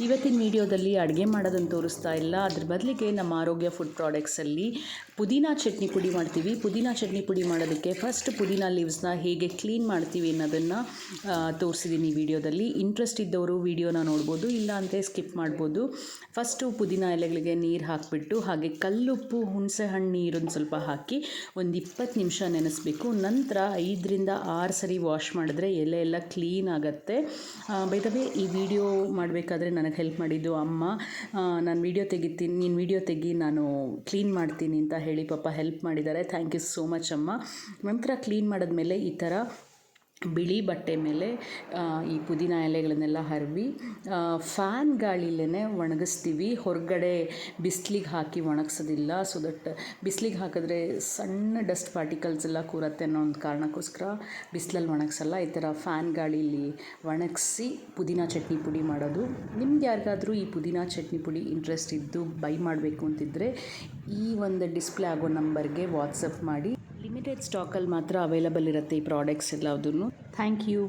ಇವತ್ತಿನ ವಿಡಿಯೋದಲ್ಲಿ ಅಡುಗೆ ಮಾಡೋದನ್ನು ತೋರಿಸ್ತಾ ಇಲ್ಲ, ಅದ್ರ ಬದಲಿಗೆ ನಮ್ಮ ಆರೋಗ್ಯ ಫುಡ್ ಪ್ರಾಡಕ್ಟ್ಸಲ್ಲಿ ಪುದೀನ ಚಟ್ನಿ ಪುಡಿ ಮಾಡ್ತೀವಿ. ಪುದೀನ ಚಟ್ನಿ ಪುಡಿ ಮಾಡೋದಕ್ಕೆ ಫಸ್ಟ್ ಪುದೀನ ಲೀವ್ಸ್ನ ಹೇಗೆ ಕ್ಲೀನ್ ಮಾಡ್ತೀವಿ ಅನ್ನೋದನ್ನು ತೋರಿಸಿದ್ದೀನಿ ಈ ವಿಡಿಯೋದಲ್ಲಿ. ಇಂಟ್ರೆಸ್ಟ್ ಇದ್ದವರು ವಿಡಿಯೋನ ನೋಡ್ಬೋದು, ಇಲ್ಲ ಅಂತ ಸ್ಕಿಪ್ ಮಾಡ್ಬೋದು. ಫಸ್ಟು ಪುದೀನ ಎಲೆಗಳಿಗೆ ನೀರು ಹಾಕಿಬಿಟ್ಟು ಹಾಗೆ ಕಲ್ಲುಪ್ಪು, ಹುಣಸೆ ಹಣ್ಣು ನೀರನ್ನು ಸ್ವಲ್ಪ ಹಾಕಿ ಒಂದು 20 ನಿಮಿಷ ನೆನೆಸಬೇಕು. ನಂತರ 5ರಿಂದ 6 ಸರಿ ವಾಶ್ ಮಾಡಿದ್ರೆ ಎಲೆ ಎಲ್ಲ ಕ್ಲೀನ್ ಆಗುತ್ತೆ. ಬೈ ದ ವೇ, ಈ ವಿಡಿಯೋ ಮಾಡಬೇಕಾದ್ರೆ ನನಗೆ ಹೆಲ್ಪ್ ಮಾಡಿದ್ದು ಅಮ್ಮ. ನಾನು ವಿಡಿಯೋ ತೆಗಿತೀನಿ, ನೀನು ವಿಡಿಯೋ ತೆಗಿ, ನಾನು ಕ್ಲೀನ್ ಮಾಡ್ತೀನಿ ಅಂತ ಹೇಳಿ ಪಾಪ ಹೆಲ್ಪ್ ಮಾಡಿದ್ದಾರೆ. ಥ್ಯಾಂಕ್ ಯು ಸೋ ಮಚ್ ಅಮ್ಮ. ನಂತರ ಕ್ಲೀನ್ ಮಾಡಿದ್ಮೇಲೆ ಈ ಥರ ಬಿಳಿ ಬಟ್ಟೆ ಮೇಲೆ ಈ ಪುದೀನ ಎಲೆಗಳನ್ನೆಲ್ಲ ಹರವಿ ಫ್ಯಾನ್ ಗಾಳಿಲೇ ಒಣಗಿಸ್ತೀವಿ. ಹೊರಗಡೆ ಬಿಸಿಲಿಗೆ ಹಾಕಿ ಒಣಗಿಸೋದಿಲ್ಲ. ಸೊ ದಟ್ ಬಿಸಿಲಿಗೆ ಹಾಕಿದ್ರೆ ಸಣ್ಣ ಡಸ್ಟ್ ಪಾರ್ಟಿಕಲ್ಸ್ ಎಲ್ಲ ಕೂರತ್ತೆ ಅನ್ನೋ ಒಂದು ಕಾರಣಕ್ಕೋಸ್ಕರ ಬಿಸಿಲಲ್ಲಿ ಒಣಗಿಸಲ್ಲ. ಈ ಥರ ಫ್ಯಾನ್ ಗಾಳೀಲಿ ಒಣಗಿಸಿ ಪುದೀನ ಚಟ್ನಿ ಪುಡಿ ಮಾಡೋದು. ನಿಮ್ಗೆ ಯಾರಿಗಾದರೂ ಈ ಪುದೀನ ಚಟ್ನಿ ಪುಡಿ ಇಂಟ್ರೆಸ್ಟ್ ಇದ್ದು ಬೈ ಮಾಡಬೇಕು ಅಂತಿದ್ದರೆ ಈ ಒಂದು ಡಿಸ್ಪ್ಲೇ ಆಗೋ ನಂಬರ್ಗೆ ವಾಟ್ಸಪ್ ಮಾಡಿ. ಲಿಮಿಟೆಡ್ ಸ್ಟಾಕಲ್ಲಿ ಮಾತ್ರ ಅವೈಲಬಲ್ ಇರುತ್ತೆ ಈ ಪ್ರಾಡಕ್ಟ್ಸ್ ಎಲ್ಲದೂ. Thank you.